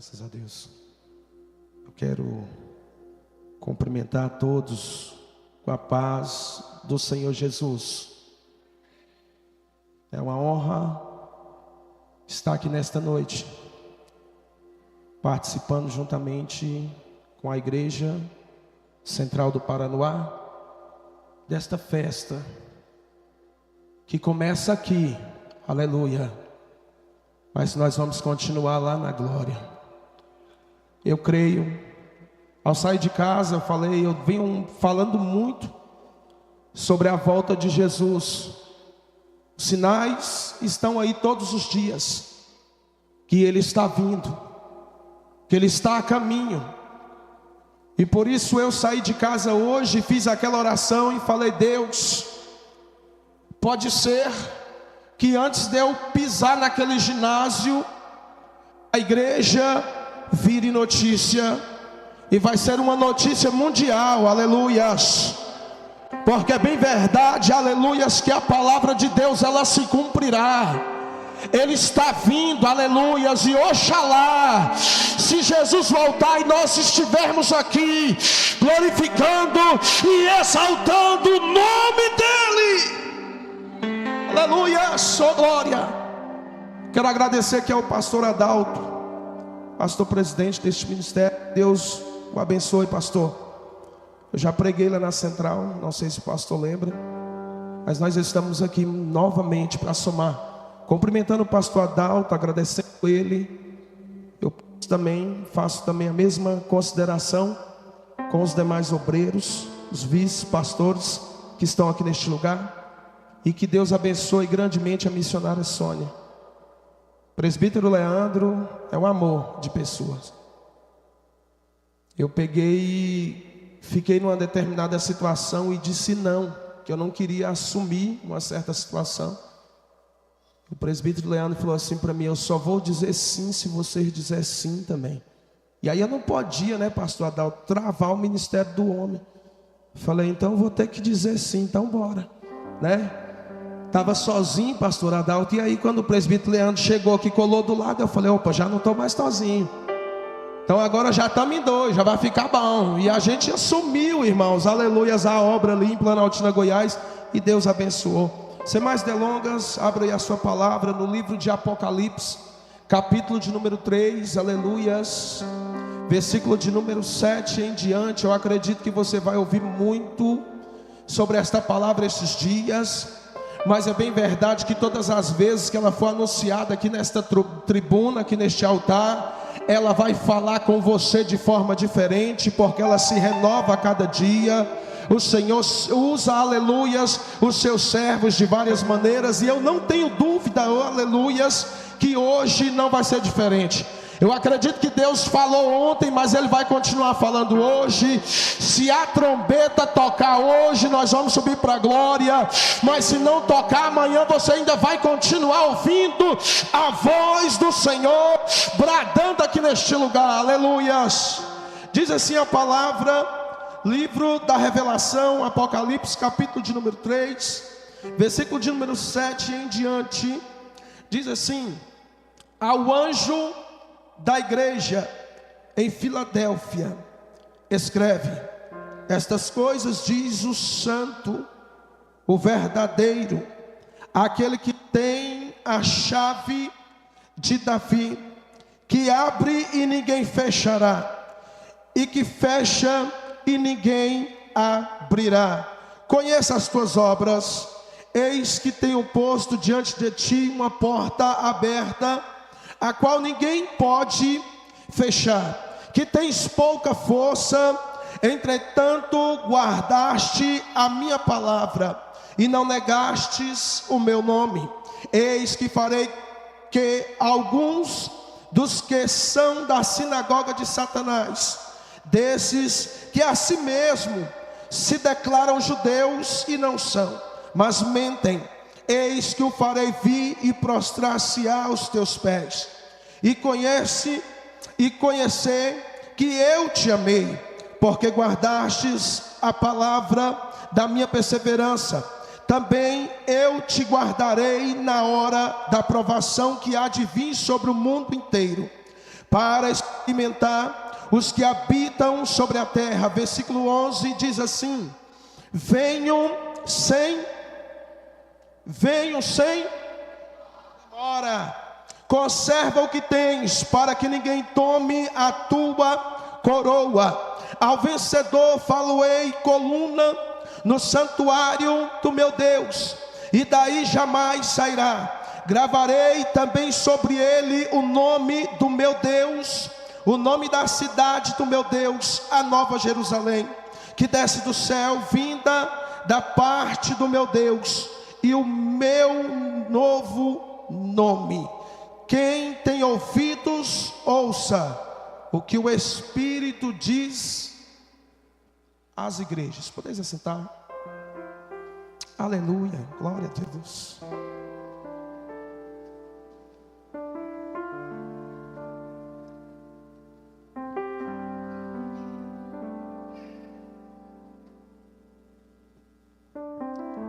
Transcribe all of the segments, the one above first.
Graças a Deus. Eu quero cumprimentar a todos com a paz do Senhor Jesus. É uma honra estar aqui nesta noite, participando juntamente com a Igreja Central do Paranoá, desta festa que começa aqui, aleluia, mas nós vamos continuar lá na glória. Eu creio, ao sair de casa eu venho falando muito sobre a volta de Jesus. Os sinais estão aí todos os dias, que Ele está vindo, que Ele está a caminho. E por isso eu saí de casa hoje, fiz aquela oração e falei: Deus, pode ser que antes de eu pisar naquele ginásio, a igreja vire notícia, e vai ser uma notícia mundial, aleluias, porque é bem verdade, aleluias, que a palavra de Deus ela se cumprirá. Ele está vindo, aleluias, e oxalá, se Jesus voltar e nós estivermos aqui glorificando e exaltando o nome dEle, aleluias, oh glória. Quero agradecer aqui ao pastor Adalto, pastor presidente deste ministério. Deus o abençoe, pastor. Eu já preguei lá na central, não sei se o pastor lembra, mas nós estamos aqui novamente para somar. Cumprimentando o pastor Adalto, agradecendo ele. Eu também faço também a mesma consideração com os demais obreiros, os vice-pastores que estão aqui neste lugar. E que Deus abençoe grandemente a missionária Sônia. Presbítero Leandro é um amor de pessoas. Eu fiquei numa determinada situação e disse não, que eu não queria assumir uma certa situação. O presbítero Leandro falou assim para mim: eu só vou dizer sim se você dizer sim também. E aí eu não podia, né, pastor Adalto, travar o ministério do homem. Falei: então eu vou ter que dizer sim, então bora, né? Estava sozinho, pastor Adalto, e aí quando o presbítero Leandro chegou aqui, colou do lado, eu falei: opa, já não estou mais sozinho. Então agora já estamos em dois, já vai ficar bom. E a gente assumiu, irmãos, aleluias, a obra ali em Planaltina, Goiás, e Deus abençoou. Sem mais delongas, abra aí a sua palavra no livro de Apocalipse, capítulo de número 3, aleluias, versículo de número 7 em diante. Eu acredito que você vai ouvir muito sobre esta palavra estes dias, mas é bem verdade que todas as vezes que ela for anunciada aqui nesta tribuna, aqui neste altar, ela vai falar com você de forma diferente, porque ela se renova a cada dia. O Senhor usa, aleluias, os seus servos de várias maneiras, e eu não tenho dúvida, aleluias, que hoje não vai ser diferente. Eu acredito que Deus falou ontem, mas Ele vai continuar falando hoje. Se a trombeta tocar hoje, nós vamos subir para a glória, mas se não tocar amanhã, você ainda vai continuar ouvindo a voz do Senhor bradando aqui neste lugar, aleluias. Diz assim a palavra, livro da Revelação, Apocalipse, capítulo de número 3, versículo de número 7 em diante. Diz assim: ao anjo da igreja em Filadélfia escreve: estas coisas diz o santo, o verdadeiro, aquele que tem a chave de Davi, que abre e ninguém fechará, e que fecha e ninguém abrirá. Conheça as tuas obras, eis que tenho posto diante de ti uma porta aberta, a qual ninguém pode fechar, que tens pouca força, entretanto guardaste a minha palavra, e não negastes o meu nome. Eis que farei que alguns dos que são da sinagoga de Satanás, desses que a si mesmo se declaram judeus e não são, mas mentem, eis que o farei vir e prostrar-se-á aos teus pés, e conhecer que eu te amei, porque guardastes a palavra da minha perseverança. Também eu te guardarei na hora da provação que há de vir sobre o mundo inteiro, para alimentar os que habitam sobre a terra. Versículo 11 diz assim: venham sem demora, conserva o que tens, para que ninguém tome a tua coroa. Ao vencedor falo-ei coluna no santuário do meu Deus, e daí jamais sairá. Gravarei também sobre ele o nome do meu Deus, o nome da cidade do meu Deus, a nova Jerusalém, que desce do céu, vinda da parte do meu Deus, e o meu novo nome. Quem tem ouvidos, ouça o que o Espírito diz às igrejas. Podeis assentar? Aleluia, glória a Deus.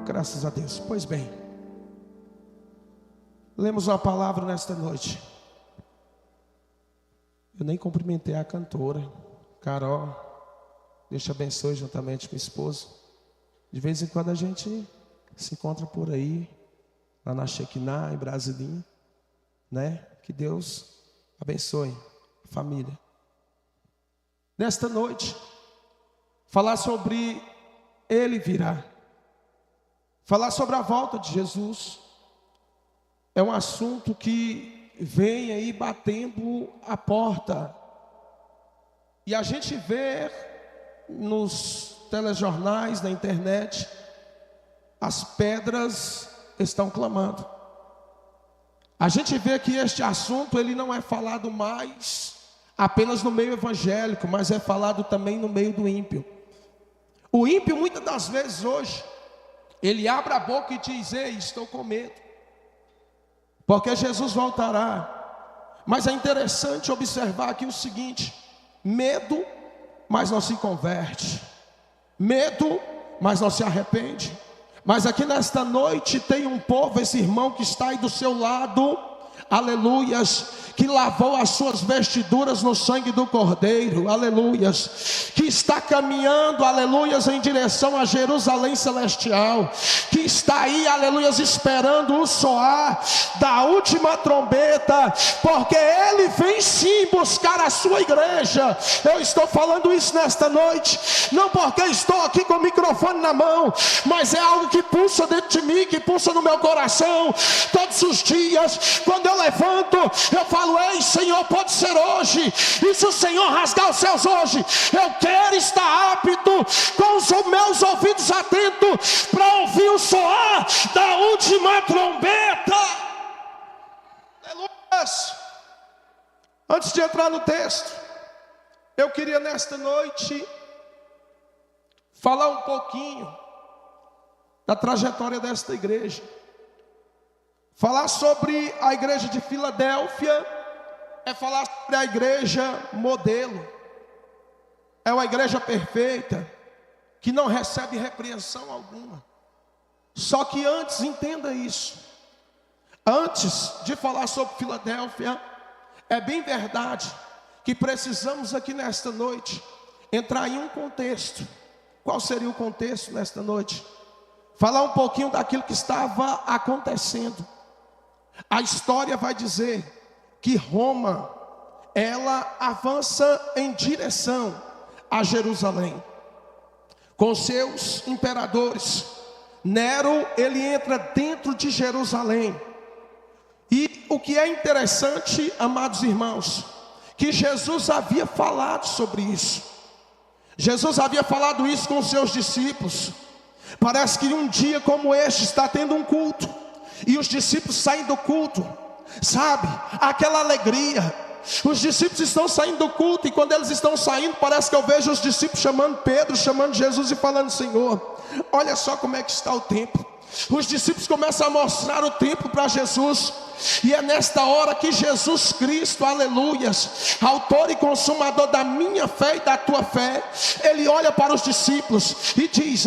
Graças a Deus. Pois bem, lemos uma palavra nesta noite. Eu nem cumprimentei a cantora Carol. Deus te abençoe juntamente com o esposo. De vez em quando a gente se encontra por aí, lá na Shekinah, em Brasilinha, né? Que Deus abençoe a família. Nesta noite, falar sobre Ele virá. Falar sobre a volta de Jesus é um assunto que vem aí batendo a porta. E a gente vê nos telejornais, na internet, as pedras estão clamando. A gente vê que este assunto ele não é falado mais apenas no meio evangélico, mas é falado também no meio do ímpio. O ímpio muitas das vezes hoje ele abre a boca e diz: ei, estou com medo, porque Jesus voltará. Mas é interessante observar aqui o seguinte: medo, mas não se converte. Medo, mas não se arrepende. Mas aqui nesta noite tem um povo, esse irmão que está aí do seu lado, aleluias, que lavou as suas vestiduras no sangue do Cordeiro, aleluias, que está caminhando, aleluias, em direção a Jerusalém celestial, que está aí, aleluias, esperando o soar da última trombeta, porque Ele vem sim buscar a sua igreja. Eu estou falando isso nesta noite, não porque estou aqui com o microfone na mão, mas é algo que pulsa dentro de mim, que pulsa no meu coração, todos os dias, quando eu levanto, eu falo: ei, Senhor, pode ser hoje. E se o Senhor rasgar os céus hoje, eu quero estar apto, com os meus ouvidos atentos, para ouvir o soar da última trombeta. Aleluia. Antes de entrar no texto, eu queria nesta noite falar um pouquinho da trajetória desta igreja. Falar sobre a igreja de Filadélfia é falar sobre a igreja modelo. É uma igreja perfeita, que não recebe repreensão alguma. Só que antes, entenda isso. Antes de falar sobre Filadélfia, é bem verdade que precisamos aqui nesta noite entrar em um contexto. Qual seria o contexto nesta noite? Falar um pouquinho daquilo que estava acontecendo. A história vai dizer que Roma, ela avança em direção a Jerusalém, com seus imperadores. Nero, ele entra dentro de Jerusalém. E o que é interessante, amados irmãos, que Jesus havia falado sobre isso. Jesus havia falado isso com os seus discípulos. Parece que um dia como este está tendo um culto, e os discípulos saem do culto, sabe, aquela alegria. Os discípulos estão saindo do culto, e quando eles estão saindo, parece que eu vejo os discípulos chamando Pedro, chamando Jesus e falando: Senhor, olha só como é que está o templo. Os discípulos começam a mostrar o templo para Jesus, E é nesta hora que Jesus Cristo, aleluias, autor e consumador da minha fé e da tua fé, ele olha para os discípulos e diz: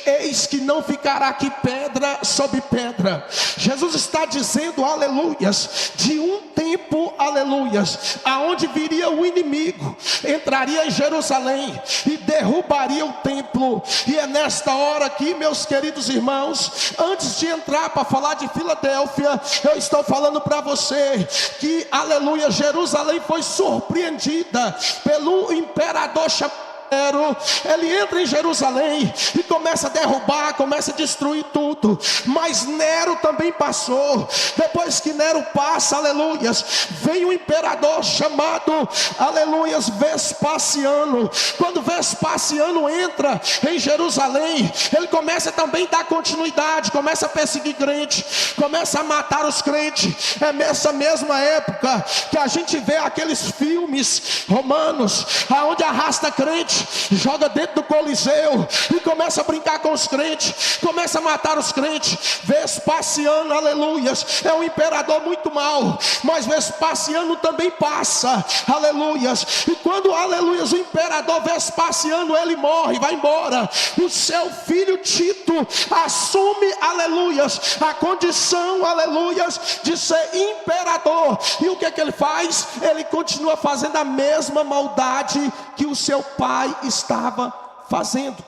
eis que não ficará aqui pedra sobre pedra. Jesus está dizendo, aleluias, de um tempo, aleluias, aonde viria o inimigo, entraria em Jerusalém e derrubaria o templo. E é nesta hora aqui, meus queridos irmãos, antes de entrar para falar de Filadélfia, eu estou falando para você que, aleluia, Jerusalém foi surpreendida pelo imperador chamado Nero. Ele entra em Jerusalém e começa a derrubar, começa a destruir tudo. Mas Nero também passou. Depois que Nero passa, aleluias, vem um imperador chamado, aleluias, Vespasiano. Quando Vespasiano entra em Jerusalém, ele começa também a dar continuidade, começa a perseguir crente, começa a matar os crentes. É nessa mesma época que a gente vê aqueles filmes romanos, aonde arrasta crente, joga dentro do Coliseu e começa a brincar com os crentes, começa a matar os crentes. Vespasiano, aleluias, é um imperador muito mau, mas Vespasiano também passa, aleluias. E quando, aleluias, o imperador Vespasiano, ele morre, vai embora, o seu filho Tito assume, aleluias, a condição, aleluias, de ser imperador. E o que é que ele faz? Ele continua fazendo a mesma maldade que o seu pai estava fazendo.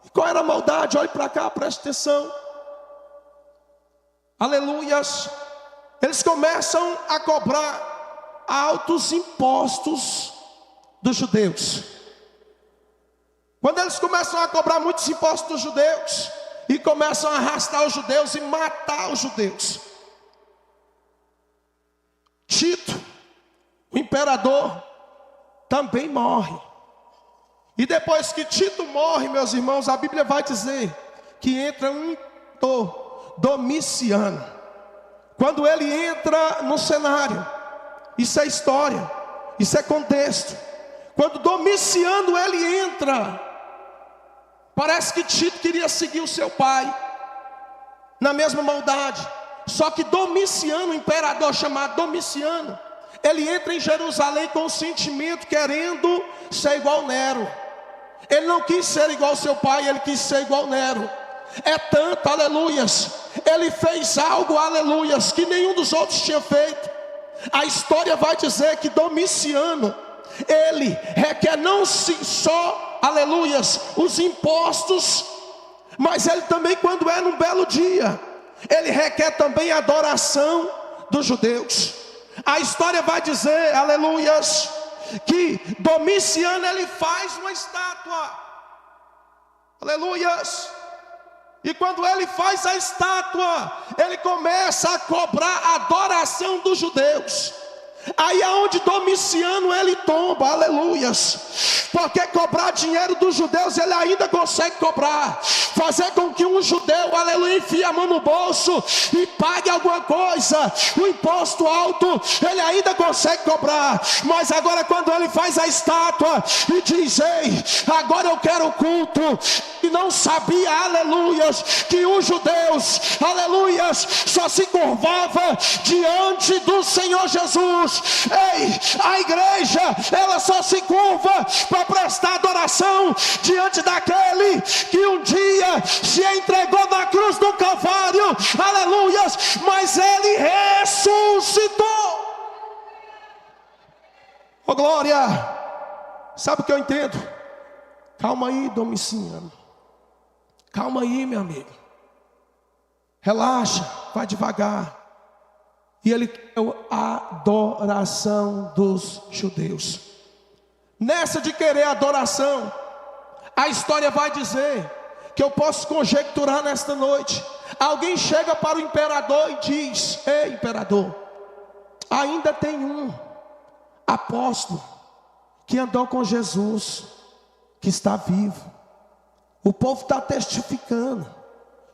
E qual era a maldade? Olhe para cá, preste atenção. Aleluias. Eles começam a cobrar altos impostos dos judeus. Quando eles começam a cobrar muitos impostos dos judeus e começam a arrastar os judeus e matar os judeus, Tito, o imperador, também morre. E depois que Tito morre, meus irmãos, a Bíblia vai dizer que entra um Domiciano. Quando ele entra no cenário, isso é história, isso é contexto. Quando Domiciano ele entra, parece que Tito queria seguir o seu pai na mesma maldade. Só que Domiciano, um imperador chamado Domiciano, ele entra em Jerusalém com o sentimento querendo ser igual Nero. Ele não quis ser igual ao seu pai, ele quis ser igual Nero. É tanto, aleluias, ele fez algo, aleluias, que nenhum dos outros tinha feito. A história vai dizer que Domiciano, ele requer não só, aleluias, os impostos, mas ele também, quando é num belo dia, ele requer também a adoração dos judeus. A história vai dizer, aleluias, que Domiciano ele faz uma estátua, aleluias. E quando ele faz a estátua, ele começa a cobrar a adoração dos judeus. Aí é onde Domiciano ele tomba, aleluias. Porque cobrar dinheiro dos judeus ele ainda consegue cobrar. Fazer com que um judeu, aleluia, enfie a mão no bolso e pague alguma coisa, o imposto alto, ele ainda consegue cobrar. Mas agora quando ele faz a estátua e diz: ei, agora eu quero culto, e não sabia, aleluias, que os judeus, aleluias, só se curvava diante do Senhor Jesus. Ei, a igreja, ela só se curva para prestar adoração diante daquele que um dia se entregou na cruz do Calvário, aleluias, mas ele ressuscitou. Oh glória! Sabe o que eu entendo? Calma aí, Domiciano. Calma aí, meu amigo. Relaxa, vai devagar. E ele quer a adoração dos judeus. Nessa de querer adoração, a história vai dizer que eu posso conjecturar nesta noite. Alguém chega para o imperador e diz: ei, imperador, ainda tem um apóstolo que andou com Jesus, que está vivo. O povo está testificando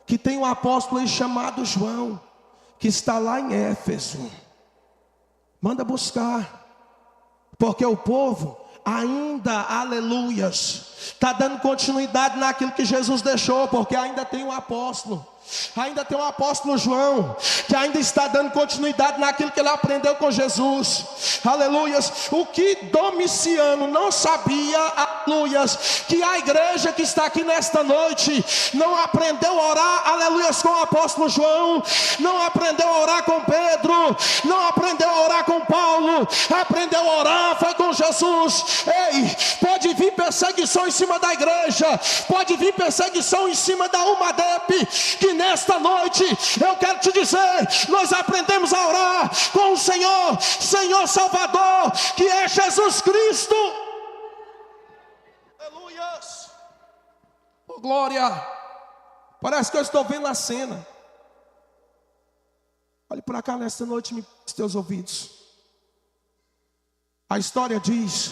que tem um apóstolo aí chamado João, que está lá em Éfeso. Manda buscar, porque o povo ainda, aleluias, está dando continuidade naquilo que Jesus deixou, porque ainda tem um apóstolo. Ainda tem o apóstolo João, que ainda está dando continuidade naquilo que ele aprendeu com Jesus. Aleluias. O que Domiciano não sabia, aleluias, que a igreja que está aqui nesta noite não aprendeu a orar, aleluias, com o apóstolo João, não aprendeu a orar com Pedro, não aprendeu a orar com Paulo, aprendeu a orar foi com Jesus. Ei, pode vir perseguição em cima da igreja, pode vir perseguição em cima da UMADEP, que nesta noite eu quero te dizer, nós aprendemos a orar com o Senhor, Senhor Salvador, que é Jesus Cristo. Aleluias. Oh, glória. Parece que eu estou vendo a cena. Olhe para cá nesta noite, me preste teus ouvidos. A história diz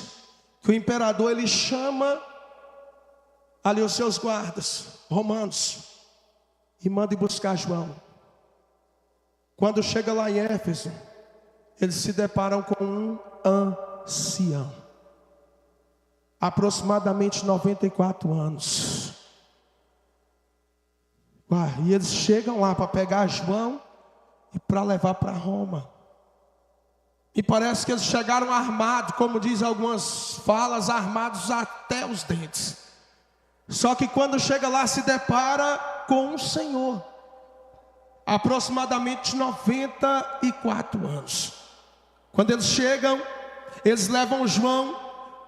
que o imperador, ele chama ali os seus guardas romanos e manda ir buscar João. Quando chega lá em Éfeso, eles se deparam com um ancião, aproximadamente 94 anos. E eles chegam lá para pegar João e para levar para Roma. E parece que eles chegaram armados, como diz algumas falas, armados até os dentes. Só que quando chega lá se depara com um senhor, aproximadamente 94 anos. Quando eles chegam, eles levam João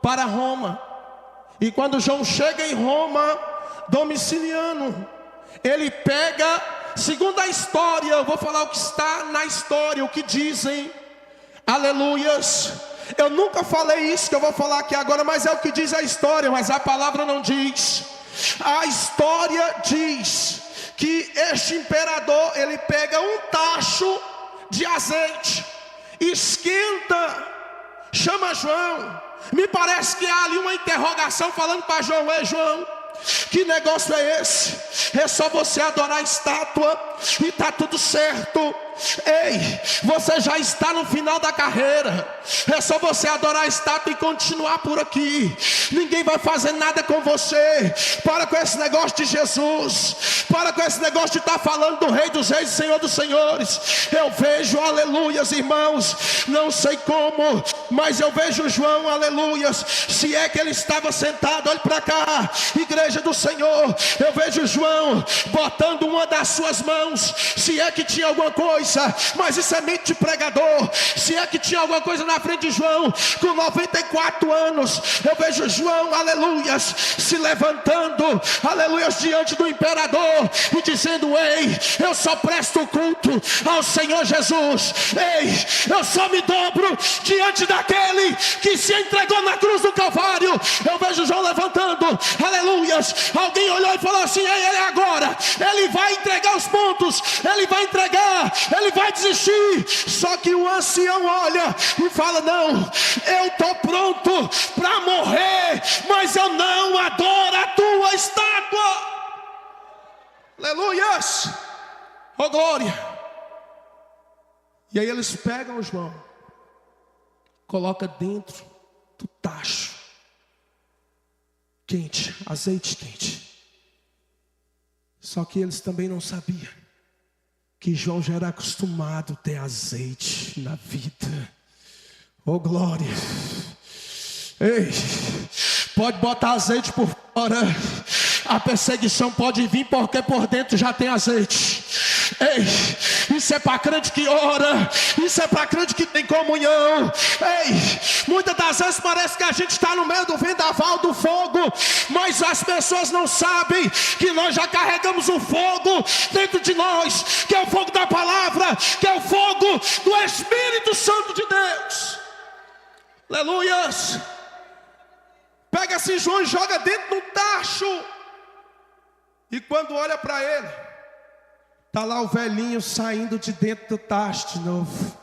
para Roma. E quando João chega em Roma, Domiciano, ele pega, segundo a história, eu vou falar o que está na história, o que dizem, aleluias. Eu nunca falei isso que eu vou falar aqui agora, mas é o que diz a história, mas a palavra não diz. A história diz que este imperador, ele pega um tacho de azeite, esquenta, chama João. Me parece que há ali uma interrogação falando para João: ei João, que negócio é esse? É só você adorar a estátua e está tudo certo. Ei, você já está no final da carreira. É só você adorar a estátua e continuar por aqui. Ninguém vai fazer nada com você. Para com esse negócio de Jesus. Para com esse negócio de estar falando do Rei dos Reis e Senhor dos Senhores. Eu vejo, aleluias, irmãos, não sei como, mas eu vejo João, aleluias, se é que ele estava sentado, olhe para cá, igreja do Senhor, eu vejo João botando uma das suas mãos, se é que tinha alguma coisa, mas isso é mente de pregador, se é que tinha alguma coisa na frente de João, com 94 anos, eu vejo João, aleluias, se levantando, aleluias, diante do imperador, e dizendo: ei, eu só presto culto ao Senhor Jesus, ei, eu só me dobro diante daquele que se entregou na cruz do Calvário. Eu vejo João levantando, aleluias, alguém olhou e falou assim: ei, ele agora, ele vai entregar os pontos, ele vai entregar, ele vai desistir. Só que o ancião olha e fala: não, eu estou pronto para morrer, mas eu não adoro a tua estátua. Aleluias, oh glória. E aí eles pegam o João, coloca dentro do tacho quente, azeite quente. Só que eles também não sabiam que João já era acostumado a ter azeite na vida. Oh glória. Ei, pode botar azeite por fora, a perseguição pode vir, porque por dentro já tem azeite. Ei, isso é para crente que ora, isso é para crente que tem comunhão. Ei, muitas das vezes parece que a gente está no meio do vendaval do fogo, mas as pessoas não sabem que nós já carregamos um fogo dentro de nós, que é o fogo da palavra, que é o fogo do Espírito Santo de Deus. Aleluias. Pega esse João e joga dentro do tacho, e quando olha para ele, está lá o velhinho saindo de dentro do tacho de novo.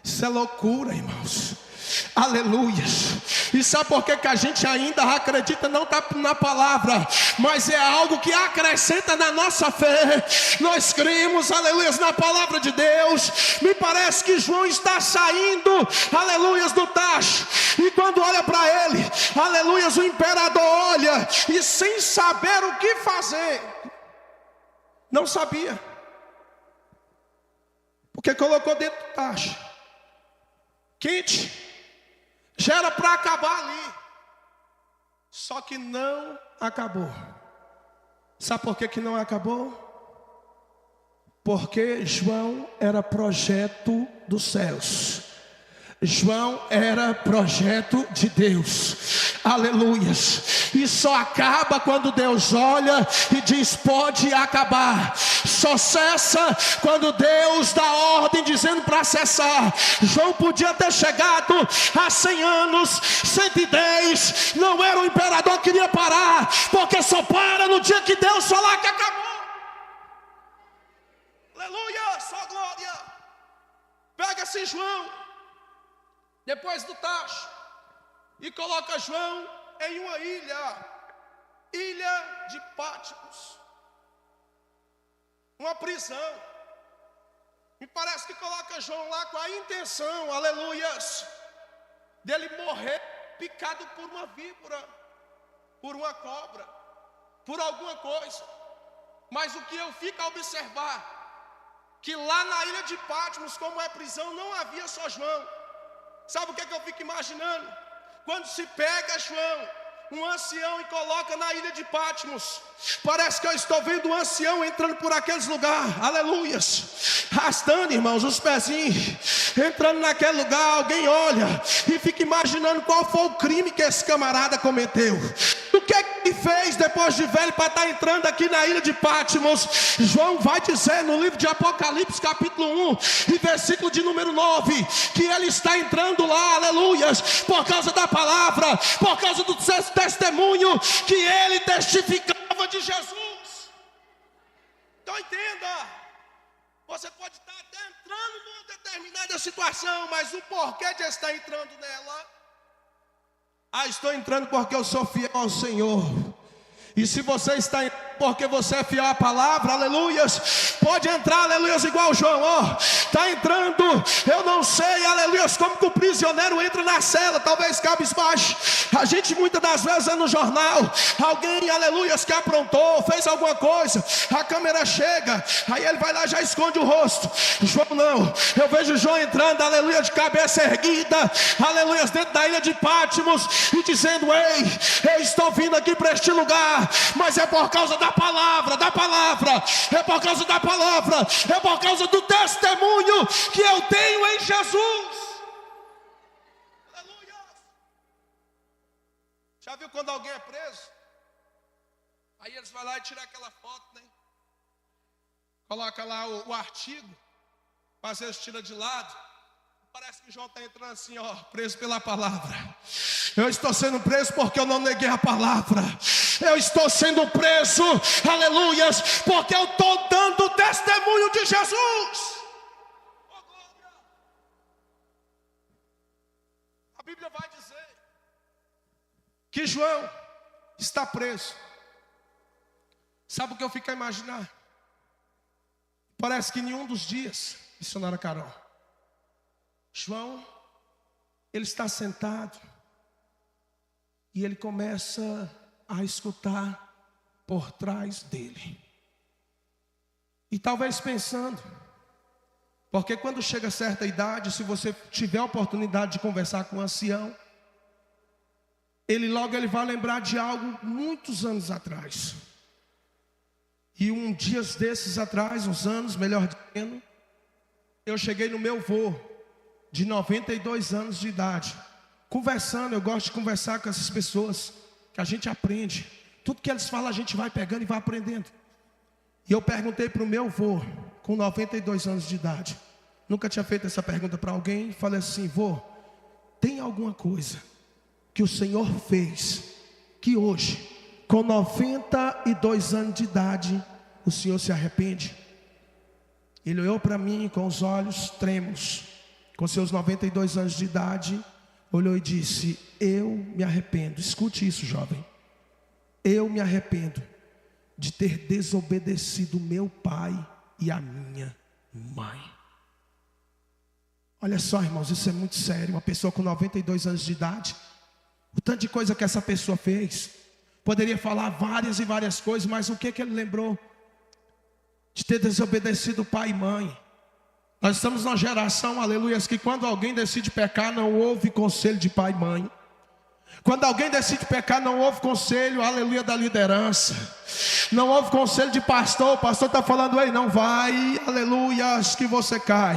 Isso é loucura, irmãos. Aleluia. E sabe por que a gente ainda acredita? Não está na palavra, mas é algo que acrescenta na nossa fé. Nós cremos, aleluia, na palavra de Deus. Me parece que João está saindo, aleluia, do tacho, e quando olha para ele, aleluia, o imperador olha, e sem saber o que fazer, não sabia. Porque colocou dentro do tacho. Quente. Já era para acabar ali. Só que não acabou. Sabe por que não acabou? Porque João era projeto dos céus. João era projeto de Deus. Aleluias. E só acaba quando Deus olha e diz: pode acabar. Só cessa quando Deus dá ordem dizendo para cessar. João podia ter chegado a 100 anos, 110. Não era o imperador que queria parar, porque só para no dia que Deus falar que acabou. Aleluia, só glória. Pega-se João depois do tacho e coloca João em uma ilha de Patmos, uma prisão. Me parece que coloca João lá com a intenção, aleluias, dele morrer picado por uma víbora, por uma cobra, por alguma coisa. Mas o que eu fico a observar, que lá na ilha de Patmos, como é prisão, não havia só João. Sabe o que eu fico imaginando? Quando se pega João, um ancião, e coloca na ilha de Patmos, parece que eu estou vendo um ancião entrando por aqueles lugares, aleluias, arrastando, irmãos, os pezinhos, entrando naquele lugar. Alguém olha e fica imaginando qual foi o crime que esse camarada cometeu. O que é que ele fez depois de velho para estar entrando aqui na ilha de Patmos? João vai dizer no livro de Apocalipse, capítulo 1 e versículo de número 9, que ele está entrando lá, aleluias, por causa da palavra, por causa do testemunho que ele testificava de Jesus. Então entenda, você pode estar até entrando numa determinada situação, mas o porquê de estar entrando nela? Estou entrando porque eu sou fiel ao Senhor. E se você está entrando porque você é fiel à palavra, aleluias, pode entrar, aleluias, igual João, ó, está entrando. Eu não sei, aleluias, como que o prisioneiro entra na cela, talvez cabisbaixo. A gente muitas das vezes é no jornal, alguém, aleluias, que aprontou, fez alguma coisa, a câmera chega, aí ele vai lá, já esconde o rosto. João não, eu vejo João entrando, aleluia, de cabeça erguida, aleluias, dentro da ilha de Patmos, e dizendo: ei, eu estou vindo aqui para este lugar, mas é por causa da palavra, é por causa da palavra, é por causa do testemunho que eu tenho em Jesus. Aleluia. Já viu quando alguém é preso? Aí eles vão lá e tiram aquela foto, né? Coloca lá o artigo, às vezes tira de lado. Parece que João está entrando assim, ó, preso pela palavra. Eu estou sendo preso porque eu não neguei a palavra. Eu estou sendo preso, aleluias, porque eu estou dando o testemunho de Jesus. Oh, glória. A Bíblia vai dizer que João está preso. Sabe o que eu fico a imaginar? Parece que em nenhum dos dias, missionária Carol, João, ele está sentado e ele começa a escutar por trás dele. E talvez pensando, porque quando chega a certa idade, se você tiver a oportunidade de conversar com um ancião, ele vai lembrar de algo muitos anos atrás. E dias desses atrás, uns anos, melhor dizendo, eu cheguei no meu vô, de 92 anos de idade, conversando. Eu gosto de conversar com essas pessoas, que a gente aprende, tudo que eles falam a gente vai pegando e vai aprendendo. E eu perguntei para o meu vô, com 92 anos de idade, nunca tinha feito essa pergunta para alguém, falei assim: vô, tem alguma coisa que o Senhor fez, que hoje, com 92 anos de idade, o Senhor se arrepende? Ele olhou para mim com os olhos trêmulos, com seus 92 anos de idade, olhou e disse: eu me arrependo. Escute isso, jovem. Eu me arrependo de ter desobedecido meu pai e a minha mãe. Olha só, irmãos, isso é muito sério. Uma pessoa com 92 anos de idade, o tanto de coisa que essa pessoa fez. Poderia falar várias e várias coisas, mas o que ele lembrou? De ter desobedecido pai e mãe. Nós estamos numa geração, aleluia, que quando alguém decide pecar, não ouve conselho de pai e mãe. Quando alguém decide pecar, não ouve conselho, aleluia, da liderança. Não ouve conselho de pastor. O pastor está falando, ei, não vai, aleluia, acho que você cai.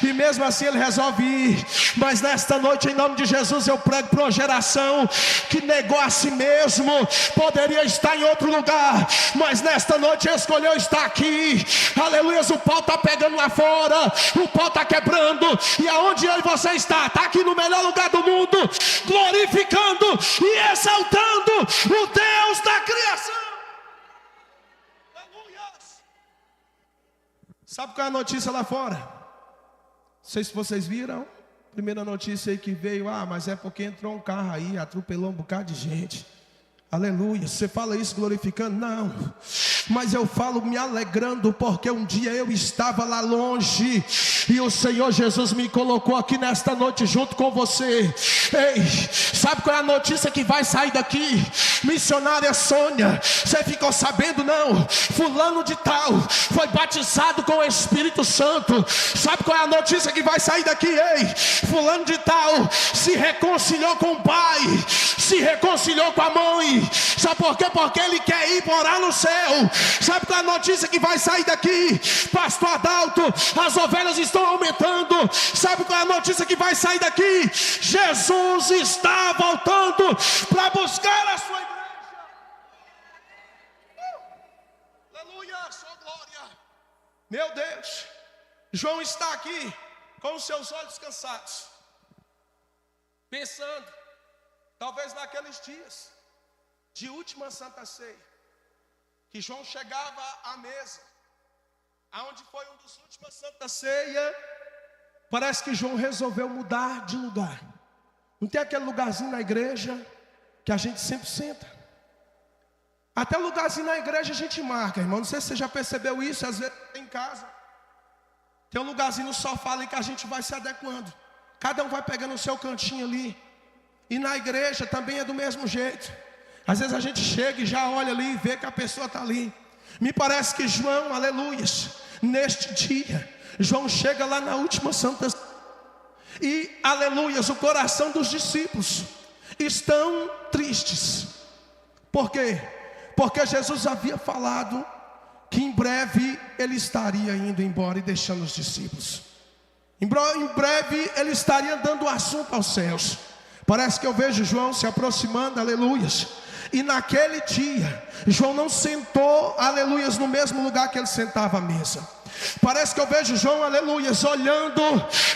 E mesmo assim ele resolve ir. Mas nesta noite, em nome de Jesus, eu prego para uma geração que negou a si mesmo. Poderia estar em outro lugar, mas nesta noite escolheu estar aqui. Aleluia, o pau está pegando lá fora, o pau está quebrando. E aonde eu e você está aqui no melhor lugar do mundo, glorificando e exaltando o Deus da criação. Aleluia. Sabe qual é a notícia lá fora? Não sei se vocês viram. Primeira notícia aí que veio, mas é porque entrou um carro aí, atropelou um bocado de gente. Aleluia, você fala isso glorificando? Não, mas eu falo me alegrando, porque um dia eu estava lá longe e o Senhor Jesus me colocou aqui nesta noite junto com você. Ei, sabe qual é a notícia que vai sair daqui? Missionária Sônia, você ficou sabendo? Não, fulano de tal foi batizado com o Espírito Santo. Sabe qual é a notícia que vai sair daqui? Ei, fulano de tal se reconciliou com o pai, se reconciliou com a mãe. Sabe por quê? Porque ele quer ir morar no céu. Sabe qual é a notícia que vai sair daqui? Pastor Adalto, as ovelhas estão aumentando. Sabe qual é a notícia que vai sair daqui? Jesus está voltando para buscar a sua igreja. Aleluia, sua glória. Meu Deus, João está aqui com os seus olhos cansados, pensando, talvez naqueles dias de última Santa Ceia, que João chegava à mesa, aonde foi um dos últimos Santa Ceia. Parece que João resolveu mudar de lugar. Não tem aquele lugarzinho na igreja que a gente sempre senta? Até o lugarzinho na igreja a gente marca, irmão. Não sei se você já percebeu isso. Às vezes em casa tem um lugarzinho no sofá ali que a gente vai se adequando. Cada um vai pegando o seu cantinho ali. E na igreja também é do mesmo jeito. Às vezes a gente chega e já olha ali e vê que a pessoa está ali. Me parece que João, aleluias, neste dia, João chega lá na última Santa e, aleluias, o coração dos discípulos estão tristes. Por quê? Porque Jesus havia falado que em breve ele estaria indo embora e deixando os discípulos. Em breve ele estaria dando o assunto aos céus. Parece que eu vejo João se aproximando, aleluias. E naquele dia, João não sentou, aleluias, no mesmo lugar que ele sentava à mesa. Parece que eu vejo João, aleluias, olhando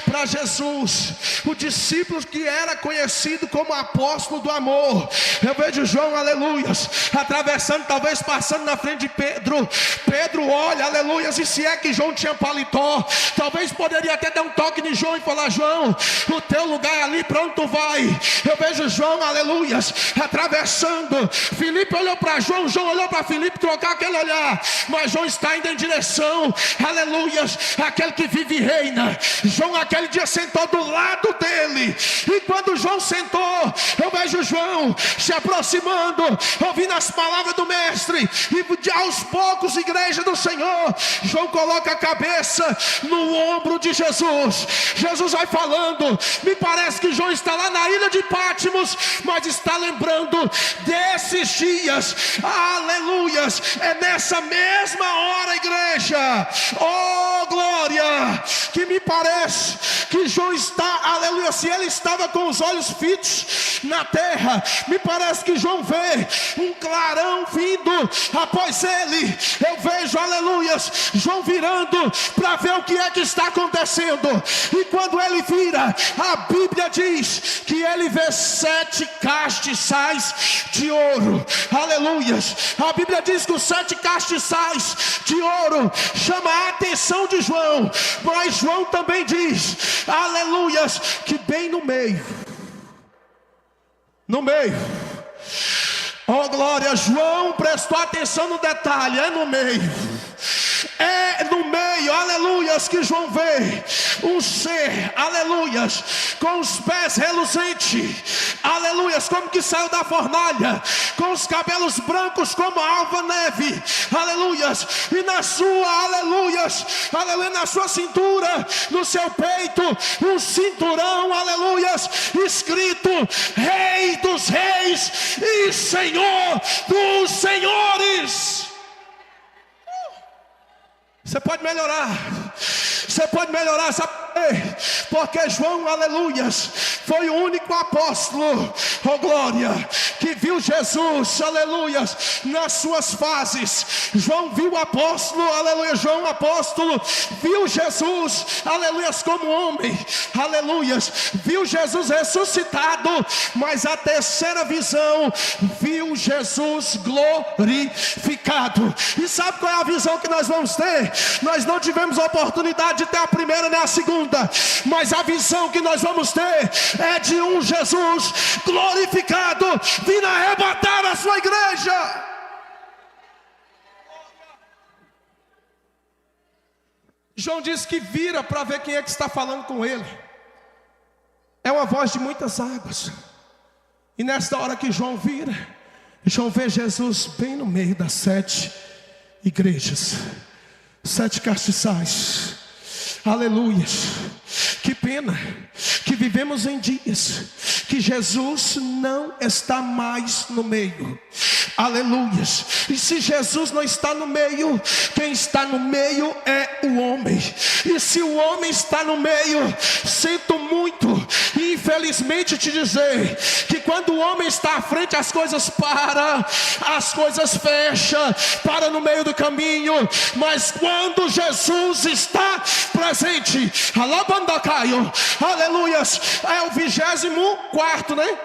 para Jesus, o discípulo que era conhecido como apóstolo do amor. Eu vejo João, aleluias, atravessando, talvez passando na frente de Pedro. Pedro olha, aleluias, e se é que João tinha paletó, talvez poderia até dar um toque em João e falar: João, o teu lugar é ali, para onde tu vai? Eu vejo João, aleluias, atravessando. Filipe olhou para João, João olhou para Filipe, trocar aquele olhar, mas João está indo em direção, aleluias, aquele que vive e reina. João aquele dia sentou do lado dele, e quando João sentou, eu vejo João se aproximando, ouvindo as palavras do mestre, e aos poucos, igreja do Senhor, João coloca a cabeça no ombro de Jesus. Jesus vai falando. Me parece que João está lá na ilha de Pátimos, mas está lembrando desses dias, aleluias. É nessa mesma hora, igreja, oh glória, que me parece que João está, aleluia, se ele estava com os olhos fitos na terra, me parece que João vê um clarão vindo após ele. Eu vejo, aleluias, João virando para ver o que é que está acontecendo, e quando ele vira, a Bíblia diz que ele vê 7 castiçais de ouro, aleluias. A Bíblia diz que os 7 castiçais de ouro chama a atenção de João, mas João também diz, aleluias, que bem no meio, oh glória, João prestou atenção no detalhe, é no meio. É no meio, aleluias, que João vê um ser, aleluias, com os pés reluzentes, aleluias, como que saiu da fornalha, com os cabelos brancos como a alva neve, aleluias, e na sua, aleluias, aleluia, na sua cintura, no seu peito, um cinturão, aleluias, escrito Rei dos Reis e Senhor dos Senhores. Você pode melhorar. Você pode melhorar, sabe por quê? Porque João, aleluias, foi o único apóstolo, oh glória, que viu Jesus, aleluias, nas suas fases. João viu o apóstolo, aleluia, João apóstolo, viu Jesus, aleluias, como homem, aleluias, viu Jesus ressuscitado, mas a terceira visão, viu Jesus glorificado. E sabe qual é a visão que nós vamos ter? Nós não tivemos a oportunidade de ter a primeira nem a segunda, mas a visão que nós vamos ter é de um Jesus glorificado vindo arrebatar a sua igreja. João diz que vira para ver quem é que está falando com ele. É uma voz de muitas águas. E nesta hora que João vira, João vê Jesus bem no meio das 7 igrejas, 7 castiçais. Aleluia. Que pena que vivemos em dias que Jesus não está mais no meio. Aleluia. E se Jesus não está no meio, quem está no meio é o homem. E se o homem está no meio, sinto muito, infelizmente te dizer, que quando o homem está à frente, as coisas param, as coisas fecham, para no meio do caminho. Mas quando Jesus está presente, aleluias, é o 24º, né?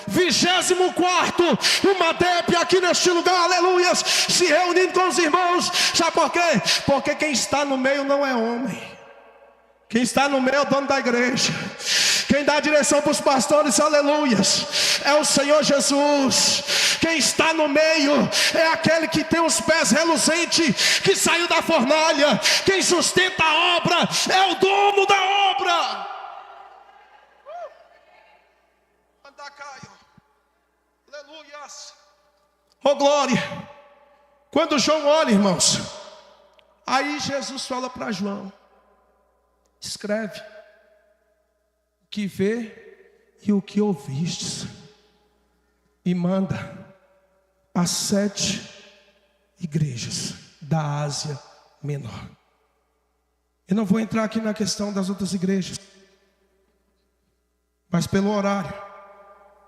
24º, uma DEP aqui neste lugar, aleluias, se reunindo com os irmãos. Sabe por quê? Porque quem está no meio não é homem. Quem está no meio é o dono da igreja. Quem dá a direção para os pastores, aleluias, é o Senhor Jesus. Quem está no meio é aquele que tem os pés reluzentes, que saiu da fornalha. Quem sustenta a obra é o dono da obra. Aleluias. Oh glória. Quando João olha, irmãos, aí Jesus fala para João: escreve o que vê e o que ouvistes, e manda as 7 igrejas da Ásia Menor. Eu não vou entrar aqui na questão das outras igrejas, mas pelo horário,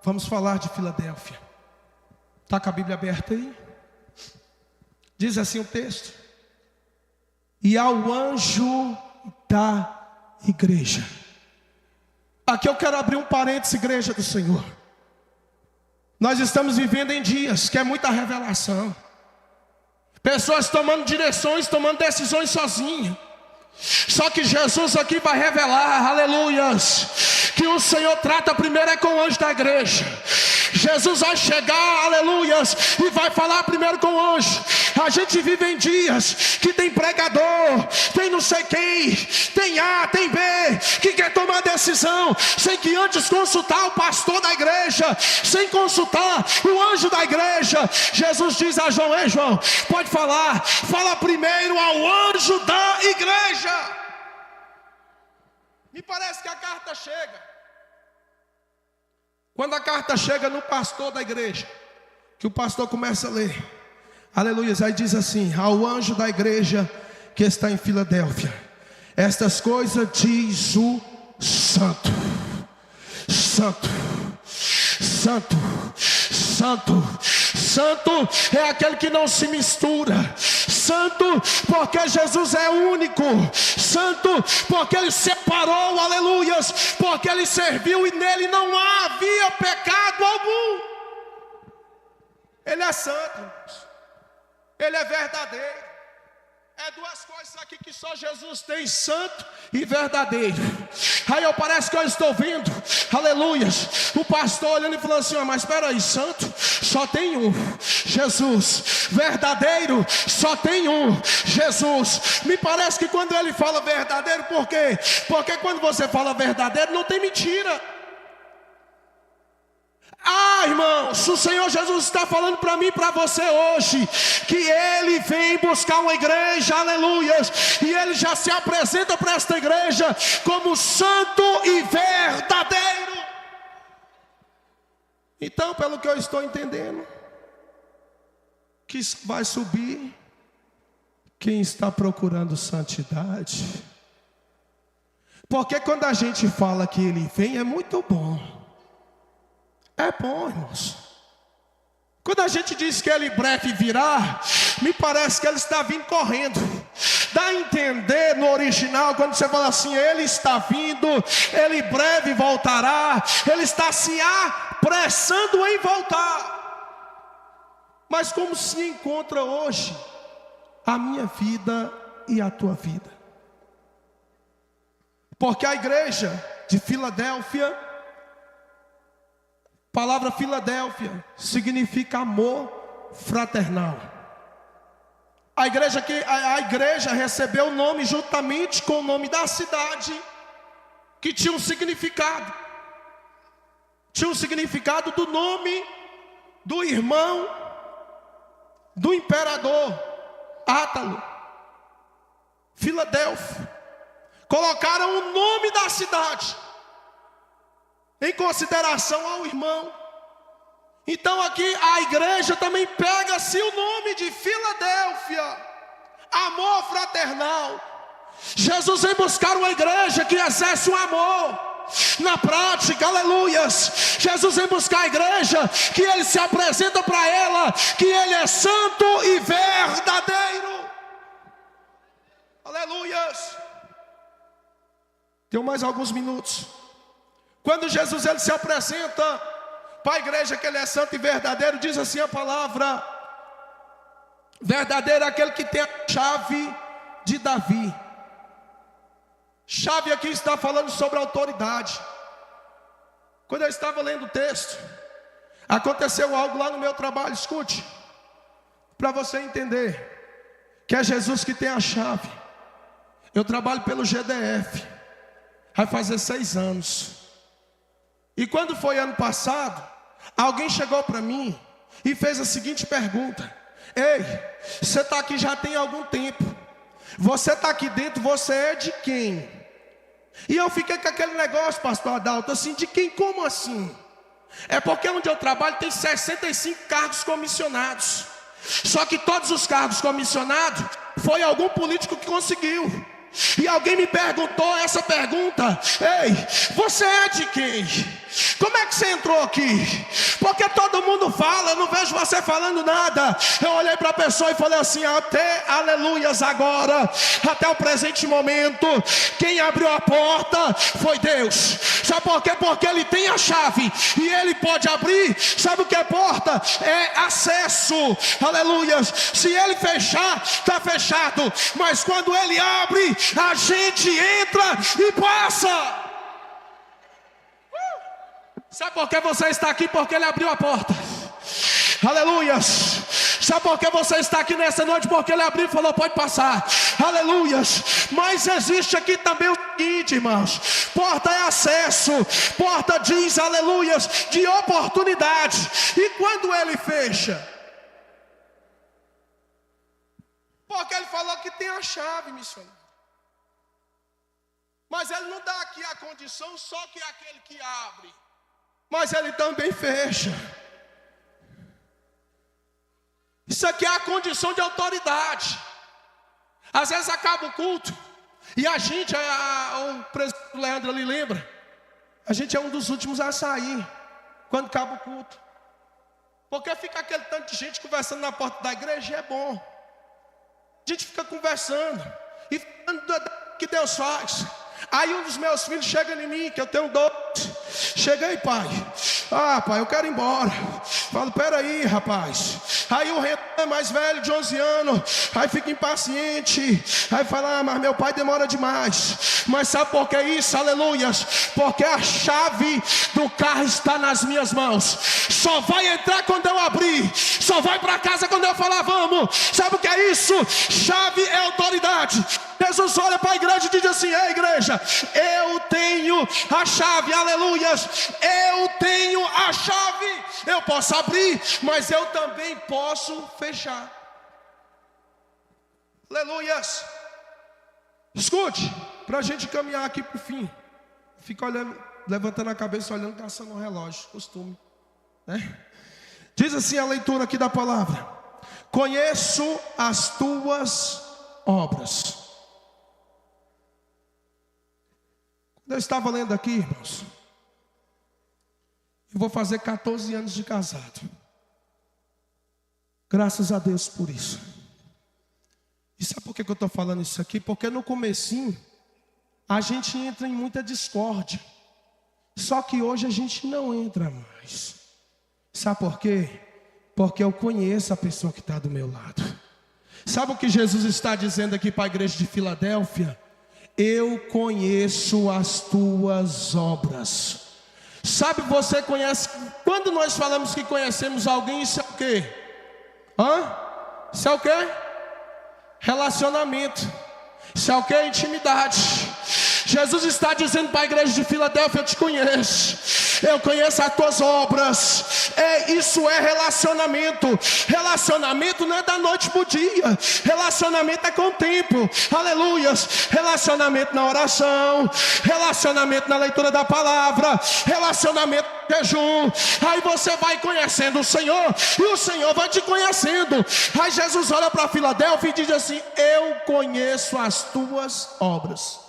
vamos falar de Filadélfia. Está com a Bíblia aberta aí? Diz assim o texto: e ao anjo da igreja. Aqui eu quero abrir um parênteses, igreja do Senhor. Nós estamos vivendo em dias que é muita revelação. Pessoas tomando direções, tomando decisões sozinhas. Só que Jesus aqui vai revelar, aleluias, que o Senhor trata primeiro é com o anjo da igreja. Jesus vai chegar, aleluias, e vai falar primeiro com o anjo. A gente vive em dias que tem pregador, tem não sei quem, tem A, tem B, que quer tomar decisão sem que antes consultar o pastor da igreja, sem consultar o anjo da igreja. Jesus diz a João: ei João, pode falar, fala primeiro ao anjo da igreja. Me parece que a carta chega. Quando a carta chega no pastor da igreja, que o pastor começa a ler, aleluia, aí diz assim: ao anjo da igreja que está em Filadélfia, estas coisas diz o Santo, Santo, Santo, Santo, Santo é aquele que não se mistura. Santo porque Jesus é único. Santo porque Ele separou, aleluias, porque Ele serviu e nele não havia pecado algum. Ele é santo, Ele é verdadeiro. É duas coisas aqui que só Jesus tem: santo e verdadeiro. Aí parece que eu estou vendo, aleluias, o pastor olhando e falando assim: mas espera aí, santo, só tem um, Jesus. Verdadeiro, só tem um, Jesus. Me parece que quando ele fala verdadeiro, por quê? Porque quando você fala verdadeiro, não tem mentira. Irmãos, o Senhor Jesus está falando para mim e para você hoje, que Ele vem buscar uma igreja, aleluias, e Ele já se apresenta para esta igreja como santo e verdadeiro. Então, pelo que eu estou entendendo, que vai subir quem está procurando santidade. Porque quando a gente fala que Ele vem, é muito bom. É bom, irmãos. Quando a gente diz que Ele breve virá, me parece que Ele está vindo correndo. Dá a entender no original, quando você fala assim, Ele está vindo, Ele breve voltará, Ele está se apressando em voltar. Mas como se encontra hoje a minha vida e a tua vida? Porque a igreja de Filadélfia, a palavra Filadélfia significa amor fraternal. A igreja recebeu o nome juntamente com o nome da cidade, que tinha um significado. Tinha um significado do nome do irmão do imperador Átalo, Filadélfia. Colocaram o nome da cidade em consideração ao irmão. Então aqui a igreja também pega-se o nome de Filadélfia, amor fraternal. Jesus vem buscar uma igreja que exerce o amor na prática, aleluias. Jesus vem buscar a igreja que Ele se apresenta para ela, que Ele é santo e verdadeiro, aleluias. Tenho mais alguns minutos. Quando Jesus ele se apresenta para a igreja que Ele é santo e verdadeiro, diz assim a palavra: verdadeiro é aquele que tem a chave de Davi. Chave aqui está falando sobre autoridade. Quando eu estava lendo o texto, aconteceu algo lá no meu trabalho. Escute, para você entender que é Jesus que tem a chave. Eu trabalho pelo GDF, vai fazer 6 anos. E quando foi ano passado, alguém chegou para mim e fez a seguinte pergunta: ei, você está aqui já tem algum tempo, você está aqui dentro, você é de quem? E eu fiquei com aquele negócio, pastor Adalto, assim, de quem, como assim? É porque onde eu trabalho tem 65 cargos comissionados. Só que todos os cargos comissionados foi algum político que conseguiu. E alguém me perguntou essa pergunta: ei, você é de quem? Como é que você entrou aqui? Porque todo mundo fala, eu não vejo você falando nada. Eu olhei para a pessoa e falei assim: até aleluias agora, até o presente momento, quem abriu a porta foi Deus. Sabe por quê? Porque Ele tem a chave e Ele pode abrir. Sabe o que é porta? É acesso, aleluias. Se Ele fechar, está fechado. Mas quando Ele abre, a gente entra e passa. Sabe por que você está aqui? Porque Ele abriu a porta. Aleluias. Sabe por que você está aqui nessa noite? Porque Ele abriu e falou: pode passar. Aleluias. Mas existe aqui também o seguinte, irmãos: porta é acesso. Porta diz, aleluias, de oportunidade. E quando Ele fecha? Porque Ele falou que tem a chave, missionário. Mas Ele não dá aqui a condição só que é aquele que abre, mas Ele também fecha. Isso aqui é a condição de autoridade. Às vezes acaba o culto e a gente, o presidente Leandro ali lembra, a gente é um dos últimos a sair quando acaba o culto. Porque fica aquele tanto de gente conversando na porta da igreja e é bom. A gente fica conversando e falando do que Deus faz. Aí um dos meus filhos chega em mim, que eu tenho 2. Chega aí, pai. Pai, eu quero ir embora. Falo, peraí, rapaz. Aí o Renan é mais velho, de 11 anos. Aí fica impaciente. Aí fala, mas meu pai demora demais. Mas sabe por que isso? Aleluias. Porque a chave do carro está nas minhas mãos. Só vai entrar quando eu abrir. Só vai para casa quando eu falar, vamos. Sabe o que é isso? Chave é autoridade. Jesus olha para a igreja e diz assim: ei, igreja, eu tenho a chave, aleluias, eu tenho a chave. Eu posso abrir, mas eu também posso fechar. Aleluias. Escute, para a gente caminhar aqui para o fim. Fica olhando, levantando a cabeça, olhando, caçando o relógio, costume, né? Diz assim a leitura aqui da palavra: conheço as tuas obras. Eu estava lendo aqui, irmãos, eu vou fazer 14 anos de casado. Graças a Deus por isso. E sabe por que eu estou falando isso aqui? Porque no comecinho a gente entra em muita discórdia. Só que hoje a gente não entra mais. Sabe por quê? Porque eu conheço a pessoa que está do meu lado. Sabe o que Jesus está dizendo aqui para a igreja de Filadélfia? Eu conheço as tuas obras. Sabe, você conhece. Quando nós falamos que conhecemos alguém, isso é o quê? Isso é o quê? Relacionamento. Isso é o quê? Intimidade. Jesus está dizendo para a igreja de Filadélfia: eu te conheço, eu conheço as tuas obras. Isso é relacionamento. Relacionamento não é da noite para o dia. Relacionamento é com o tempo. Aleluias. Relacionamento na oração, relacionamento na leitura da palavra, relacionamento no jejum. Aí você vai conhecendo o Senhor e o Senhor vai te conhecendo. Aí Jesus olha para Filadélfia e diz assim: eu conheço as tuas obras.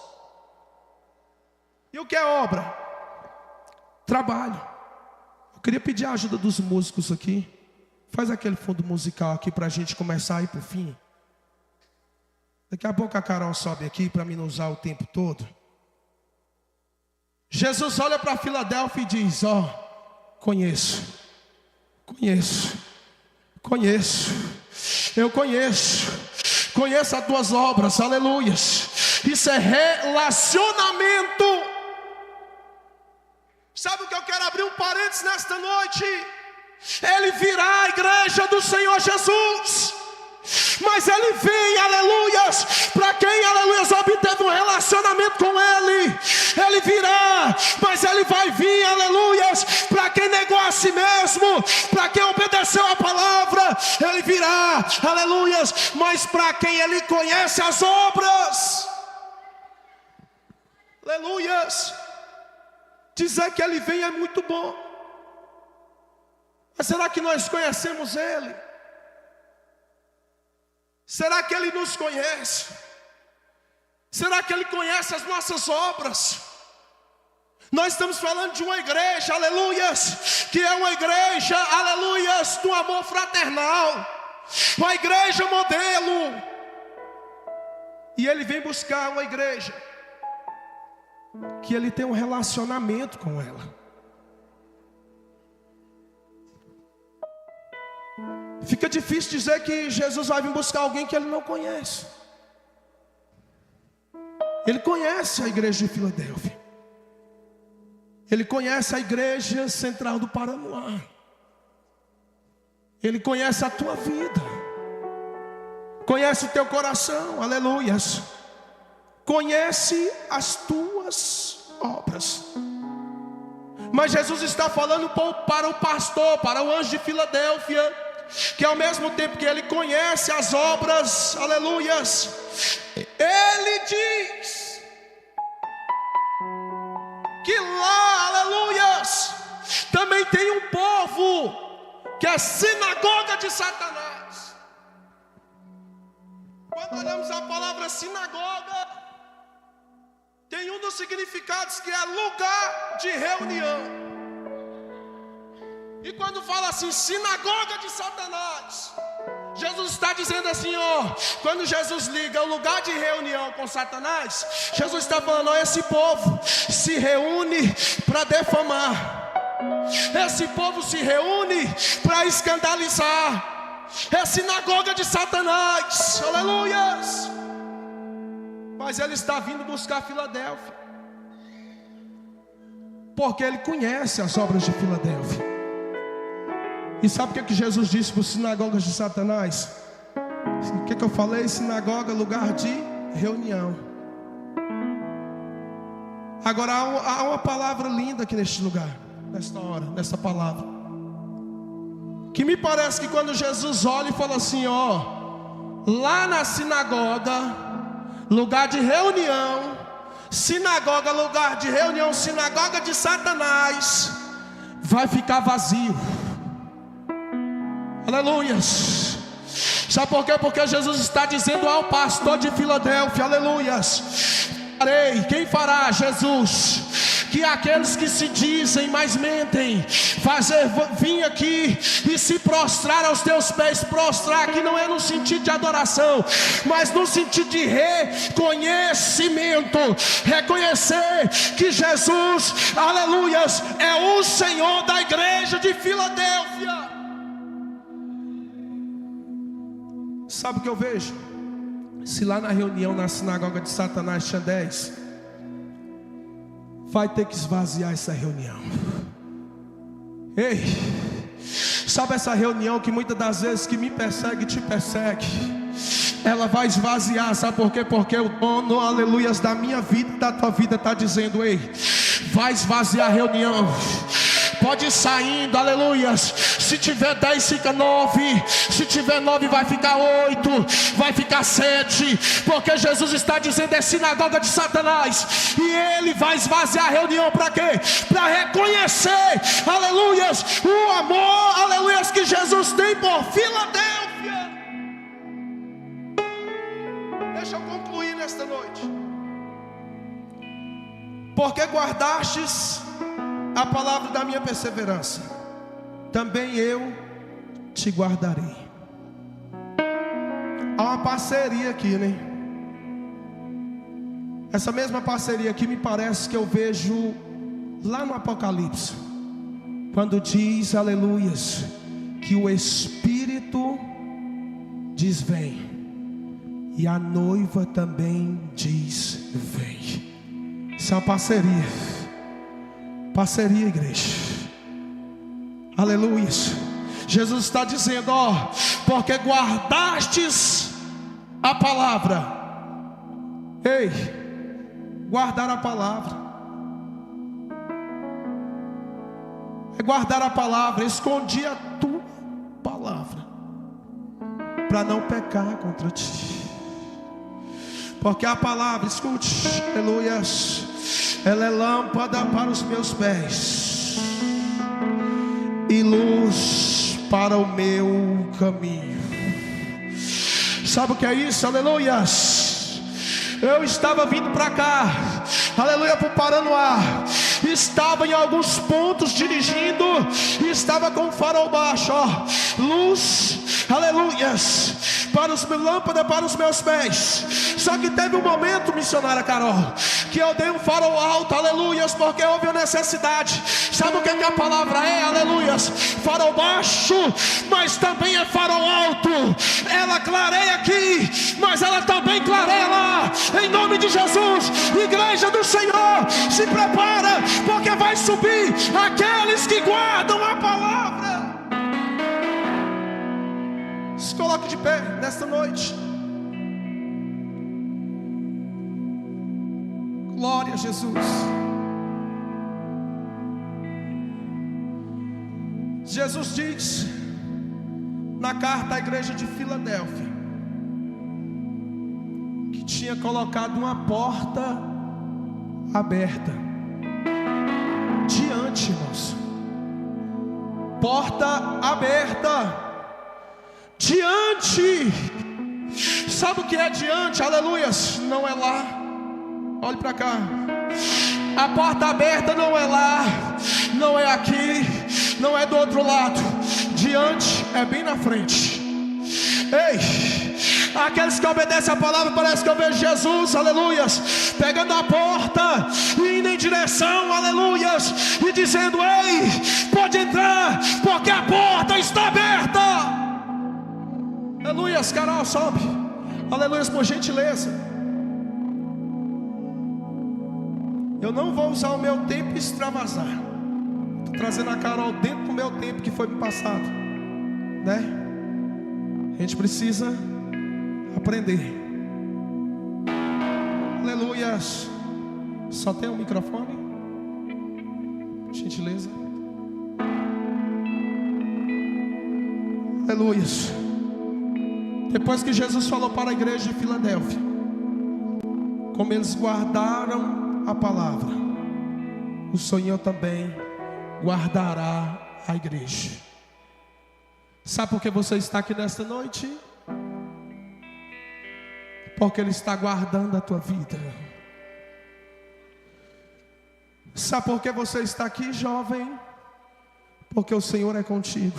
E o que é obra? Trabalho. Eu queria pedir a ajuda dos músicos aqui. Faz aquele fundo musical aqui para a gente começar a ir para o fim. Daqui a pouco a Carol sobe aqui para mim não usar o tempo todo. Jesus olha para Filadélfia e diz: conheço, eu conheço as tuas obras, aleluias. Isso é relacionamento. Sabe o que eu quero abrir um parênteses nesta noite? Ele virá à igreja do Senhor Jesus, mas ele vem, aleluias, para quem, aleluias, obteve um relacionamento com ele. Ele virá, mas ele vai vir, aleluias, para quem negou a si mesmo, para quem obedeceu a palavra. Ele virá, aleluias, mas para quem ele conhece as obras. Aleluias. Dizer que ele vem é muito bom, mas será que nós conhecemos ele? Será que ele nos conhece? Será que ele conhece as nossas obras? Nós estamos falando de uma igreja, aleluias, que é uma igreja, aleluias, do amor fraternal, uma igreja modelo. E ele vem buscar uma igreja que ele tem um relacionamento com ela. Fica difícil dizer que Jesus vai vir buscar alguém que ele não conhece. Ele conhece a igreja de Filadélfia. Ele conhece a igreja central do Paranoá. Ele conhece a tua vida. Conhece o teu coração, aleluias. Conhece as tuas obras. Mas Jesus está falando para o pastor, para o anjo de Filadélfia, que ao mesmo tempo que ele conhece as obras, aleluias, ele diz que lá, aleluias, também tem um povo que é sinagoga de Satanás. Quando olhamos a palavra sinagoga, tem um dos significados que é lugar de reunião. E quando fala assim, sinagoga de Satanás, Jesus está dizendo assim, quando Jesus liga o lugar de reunião com Satanás, Jesus está falando, esse povo se reúne para defamar. Esse povo se reúne para escandalizar. É sinagoga de Satanás. Aleluias. Mas ele está vindo buscar Filadélfia, porque ele conhece as obras de Filadélfia. E sabe o que Jesus disse para as sinagogas de Satanás? O que eu falei? Sinagoga, lugar de reunião. Agora há uma palavra linda aqui neste lugar, nesta hora, nessa palavra, que me parece que quando Jesus olha e fala assim, ó, lá na sinagoga, lugar de reunião, sinagoga, lugar de reunião, sinagoga de Satanás, vai ficar vazio. Aleluias. Sabe por quê? Porque Jesus está dizendo ao pastor de Filadélfia, aleluias, quem fará? Jesus. Que aqueles que se dizem, mas mentem, vir aqui e se prostrar aos teus pés. Prostrar aqui não é no sentido de adoração, mas no sentido de reconhecimento. Reconhecer que Jesus, aleluias, é o Senhor da igreja de Filadélfia. Sabe o que eu vejo? Se lá na reunião, na sinagoga de Satanás tinha 10, vai ter que esvaziar essa reunião. Ei, sabe essa reunião que muitas das vezes que me persegue, te persegue, ela vai esvaziar, sabe por quê? Porque o dono, aleluias, da minha vida e da tua vida está dizendo, ei, vai esvaziar a reunião. Pode ir saindo, aleluias. Se tiver 10, fica 9. Se tiver 9, vai ficar 8. Vai ficar 7. Porque Jesus está dizendo, é sinagoga de Satanás. E ele vai esvaziar a reunião para quê? Para reconhecer, aleluias, o amor, aleluias, que Jesus tem por Filadélfia. Deixa eu concluir nesta noite. Porque guardastes a palavra da minha perseverança, também eu te guardarei. Há uma parceria aqui, né? Essa mesma parceria aqui me parece que eu vejo lá no Apocalipse, quando diz, aleluias, que o Espírito diz vem, e a noiva também diz vem. Isso é uma parceria. Parceria, igreja. Aleluia. Jesus está dizendo, ó, porque guardastes a palavra. Ei, guardar a palavra é guardar a palavra. Escondi a tua palavra para não pecar contra ti. Porque a palavra, escute, aleluias, ela é lâmpada para os meus pés e luz para o meu caminho. Sabe o que é isso? Aleluias. Eu estava vindo para cá, aleluia, para o Paranoá. Estava em alguns pontos dirigindo e estava com o farol baixo, ó, luz, aleluias, para os lâmpada para os meus pés. Só que teve um momento, missionária Carol, que eu dei um farol alto, aleluias, porque houve a necessidade. Sabe o que a palavra é? Aleluias. Farol baixo, mas também é farol alto. Ela clareia aqui, mas ela também clareia lá. Em nome de Jesus, igreja do Senhor, se prepara, porque vai subir aqueles que guardam a palavra. Se coloque de pé nesta noite. Glória a Jesus. Jesus diz na carta à igreja de Filadélfia que tinha colocado uma porta aberta diante, irmãos. Porta aberta diante. Sabe o que é diante? Aleluias. Não é lá. Olhe para cá. A porta aberta não é lá, não é aqui, não é do outro lado. Diante é bem na frente. Ei, Aqueles que obedecem a palavra, parece que eu vejo Jesus, aleluias, pegando a porta e indo em direção, aleluias, e dizendo: ei, pode entrar, porque a porta está aberta. Aleluias. Carol, sobe, aleluias, por gentileza. Eu não vou usar o meu tempo e extravasar. Estou trazendo a Carol dentro do meu tempo que foi me passado, né? A gente precisa aprender. Aleluias. Só tem um microfone? Por gentileza. Aleluias. Depois que Jesus falou para a igreja de Filadélfia, como eles guardaram a palavra, o Senhor também guardará a igreja. Sabe por que você está aqui nesta noite? Porque Ele está guardando a tua vida. Sabe por que você está aqui, jovem? Porque o Senhor é contigo.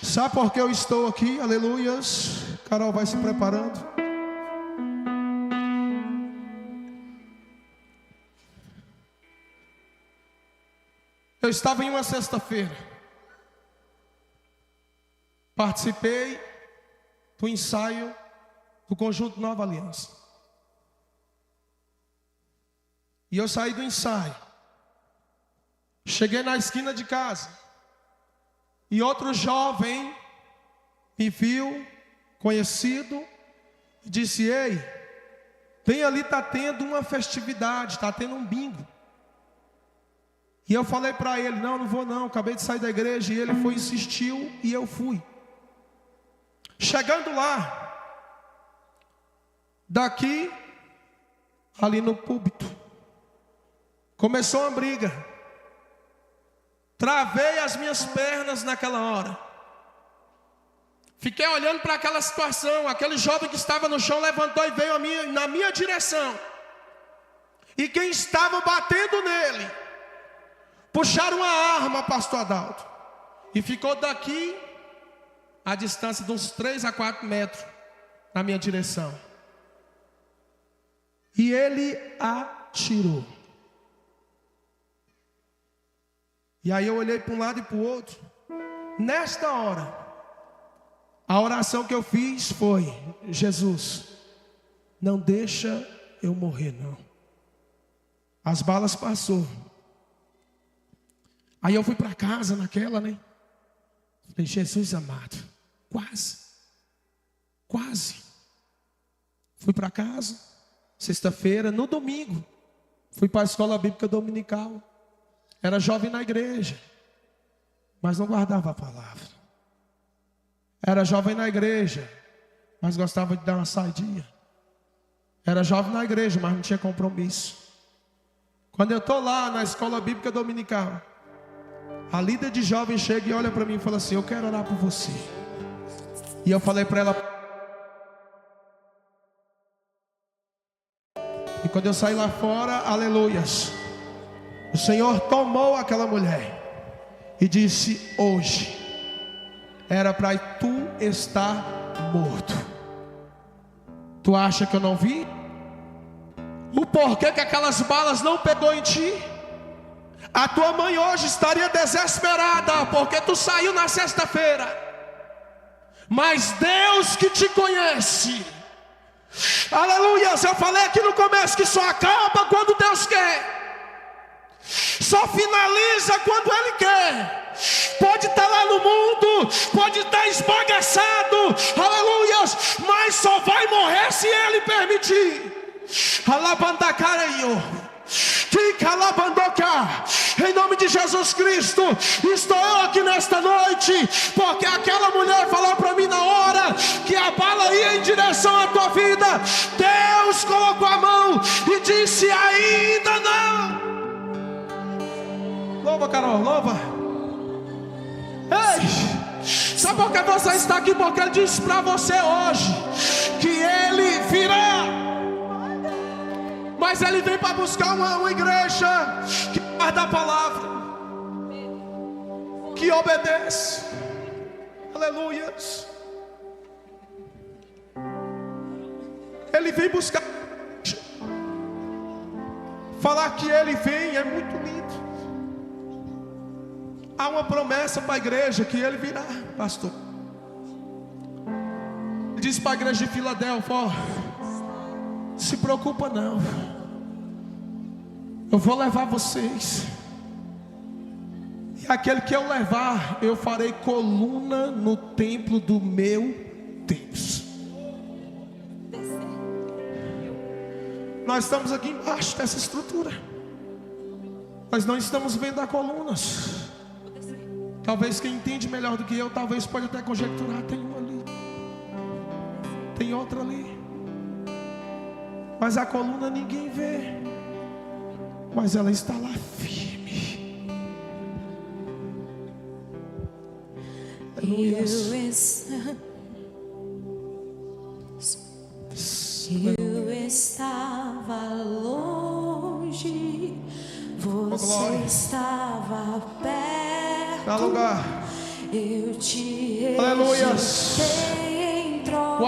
Sabe por que eu estou aqui? Aleluias. Carol vai se preparando. Eu estava em uma sexta-feira, participei do ensaio do conjunto Nova Aliança. E eu saí do ensaio, cheguei na esquina de casa, e outro jovem me viu, conhecido, e disse: ei, bem ali está tendo uma festividade, está tendo um bingo. E eu falei para ele: não vou não, acabei de sair da igreja. E ele foi, insistiu, e eu fui. Chegando lá, daqui, ali no púlpito, começou uma briga. Travei as minhas pernas naquela hora. Fiquei olhando para aquela situação. Aquele jovem que estava no chão levantou e veio na minha direção. E quem estava batendo nele, puxaram uma arma, pastor Adalto, e ficou daqui a distância de uns 3 a 4 metros na minha direção. E ele atirou. E aí eu olhei para um lado e para o outro. Nesta hora, a oração que eu fiz foi: Jesus, não deixa eu morrer não. As balas passou. Aí eu fui para casa naquela, né? Falei: Jesus amado, quase. Fui para casa, sexta-feira, no domingo. Fui para a escola bíblica dominical. Era jovem na igreja, mas não guardava a palavra. Era jovem na igreja, mas gostava de dar uma saidinha. Era jovem na igreja, mas não tinha compromisso. Quando eu estou lá na escola bíblica dominical, a líder de jovens chega e olha para mim e fala assim: eu quero orar por você. E eu falei para ela. E quando eu saí lá fora, aleluias, o Senhor tomou aquela mulher e disse: hoje era para tu estar morto. Tu acha que eu não vi? O porquê que aquelas balas não pegou em ti? A tua mãe hoje estaria desesperada porque tu saiu na sexta-feira. Mas Deus que te conhece, aleluia, eu falei aqui no começo que só acaba quando Deus quer, só finaliza quando Ele quer. Pode estar lá no mundo, pode estar esbagaçado, aleluia, mas só vai morrer se Ele permitir. Alabandacareio. Em nome de Jesus Cristo, estou eu aqui nesta noite porque aquela mulher falou para mim na hora que a bala ia em direção à tua vida. Deus colocou a mão e disse: ainda não. Louva, Carol, louva. Ei, sabe por que você está aqui? Porque Ele disse para você hoje que Ele virá. Mas Ele vem para buscar uma igreja que guarda a palavra, que obedece. Aleluias. Ele vem buscar. Falar que Ele vem é muito lindo. Há uma promessa para a igreja que Ele virá, pastor. Ele disse para a igreja de Filadélfia: ó, se preocupa não, eu vou levar vocês. E aquele que eu levar, eu farei coluna no templo do meu Deus. Nós estamos aqui embaixo dessa estrutura. Nós não estamos vendo as colunas. Talvez quem entende melhor do que eu, talvez pode até conjecturar: tem uma ali, tem outra ali. Mas a coluna ninguém vê, mas ela está lá firme. Eu estava longe, você estava perto. Dá lugar. Eu te Aleluias. em troca,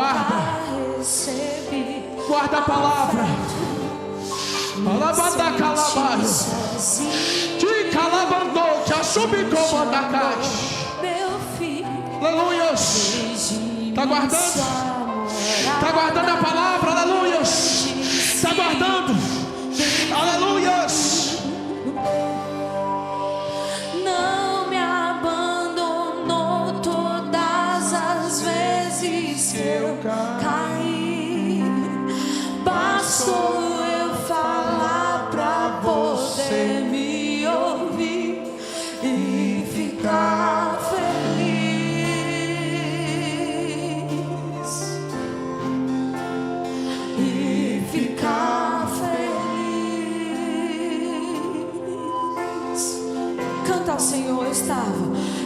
recebi. Guarda a palavra. Alabanda calabaio. Te calabandou, te assumicou mandacai. Meu filho. Aleluias. Está guardando? Está guardando a palavra? Aleluias. Está guardando? Aleluias. Não me abandonou todas as vezes que eu caí. Bastou eu falar pra você me ouvir e ficar feliz. E ficar feliz. Canta ao Senhor.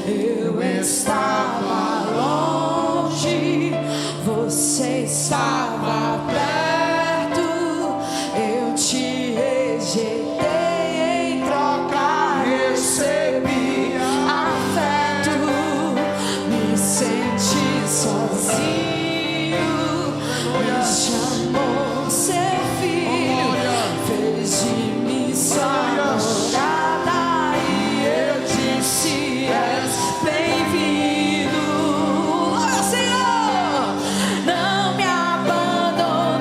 Eu estava longe, você estava perto. Eu te rejeitei, em troca recebi afeto. Me senti sozinho, me chamou seu filho, fez de mim sua namorada, e eu disse: és bem-vindo. Glória ao Senhor. Não me abandonou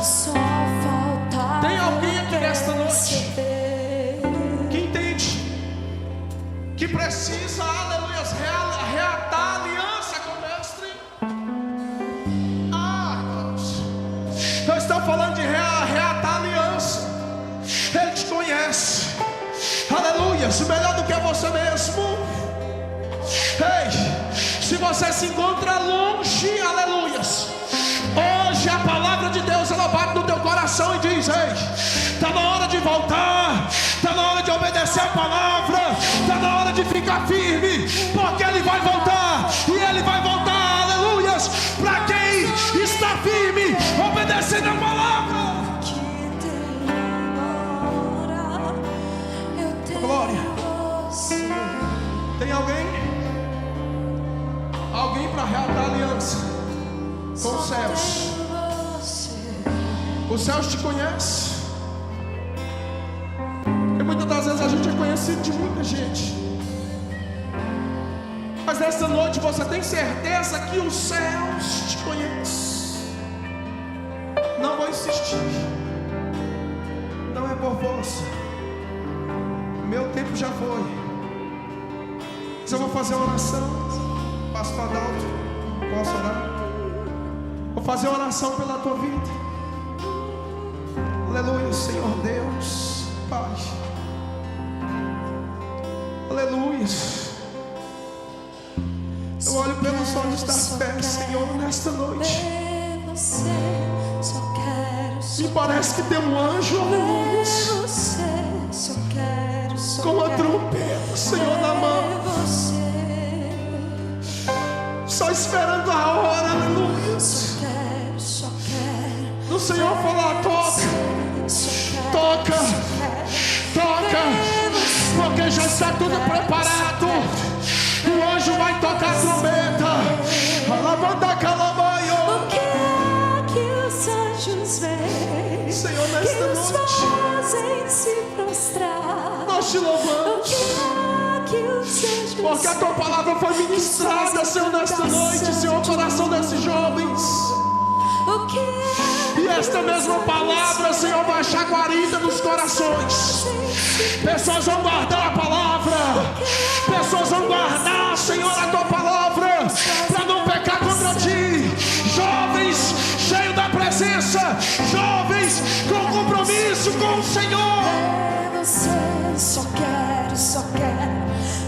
Só falta Tem alguém aqui nesta noite que entende que precisa, aleluia, reatar a aliança com o Mestre? Irmãos, eu estou falando de reatar a aliança. Ele te conhece, aleluia, melhor do que você mesmo. Ei, se você se encontra longe, aleluias, hoje a palavra de Deus ela bate no teu coração e diz: ei, está na hora de voltar, está na hora de obedecer a palavra, está na hora de ficar firme, porque Ele vai voltar, e Ele vai voltar, aleluias, para quem está firme, obedecendo a palavra. Glória. Tem alguém? Alguém para reatar a aliança com os céus? Os céus te conhecem. E muitas das vezes a gente é conhecido de muita gente, mas nesta noite você tem certeza que os céus te conhecem. Não vou insistir, não é por força, meu tempo já foi. Mas eu vou fazer uma oração. Pastor Adalto, posso orar? Vou fazer uma oração pela tua vida. Aleluia, Senhor Deus, Pai. Aleluia. Eu olho pelos olhos da fé, Senhor, nesta noite. Me parece que tem um anjo, aleluia, com uma trompeta, Senhor, na mão, só esperando a hora, aleluia, do Senhor falar: toca, toca, toca, porque já está tudo preparado. O anjo vai tocar a trombeta. Alabanda calabaio. O que é que os anjos veem, Senhor, nesta que os noite fazem se prostrar? nós te louvamos, O que é que os anjos porque a tua palavra foi ministrada, Senhor, nesta noite, Senhor, ao coração desses jovens. O que é E esta mesma palavra, Senhor, vai achar guarida nos corações. Pessoas vão guardar a palavra, pessoas vão guardar, Senhor, a tua palavra, para não pecar contra ti. Jovens cheios da presença, jovens com compromisso com o Senhor. ver você? Só quero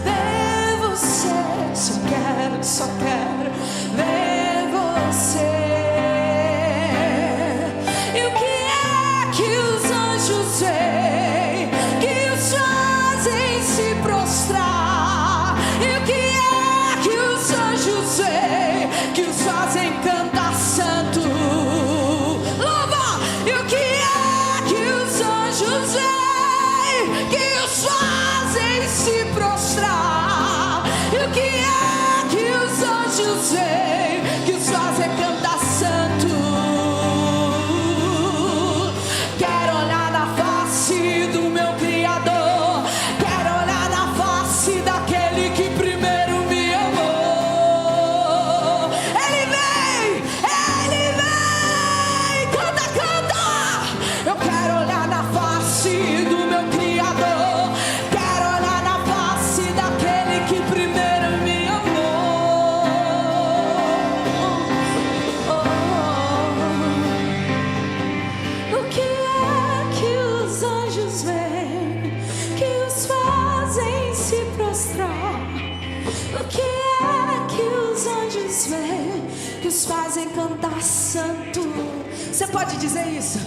ver você. Só quero ver você. E o que é que os anjos veem, que os fazem se prostrar? E o que é que os anjos veem, que os fazem cantar santo? Louva! E o que é que os anjos veem, que os fazem se prostrar? E o que é que os anjos veem, que os fazem cantar santo? Quero olhar na face do meu Criador, quero olhar na face daquele que primeiro me amou. Ele vem, canta, canta. Eu quero olhar na face do meu Criador, quero olhar na face daquele que primeiro me amou. O que é que os anjos veem, que os fazem se prostrar? O que é que os anjos veem, que os fazem cantar santo? Você pode dizer isso?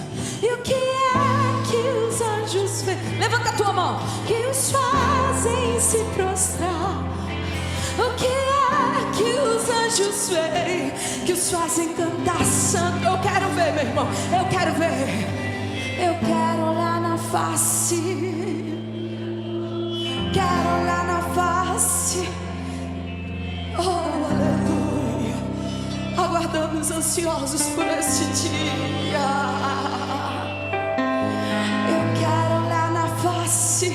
E o que é que os anjos veem? Levanta a tua mão. Que os fazem se prostrar. O que é que os anjos veem, que os fazem cantar santo? Eu quero ver, meu irmão, eu quero ver. Eu quero olhar na face, quero olhar na face. Oh, aleluia. Aguardamos ansiosos por esse dia. Eu quero olhar na face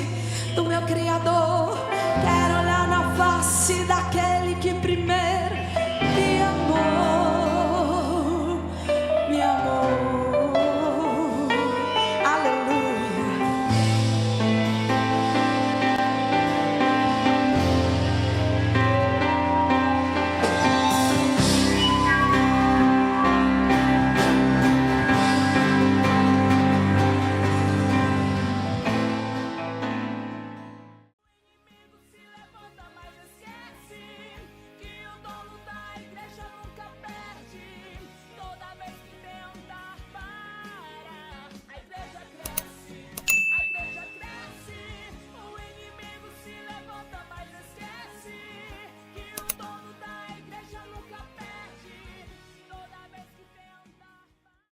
do meu Criador.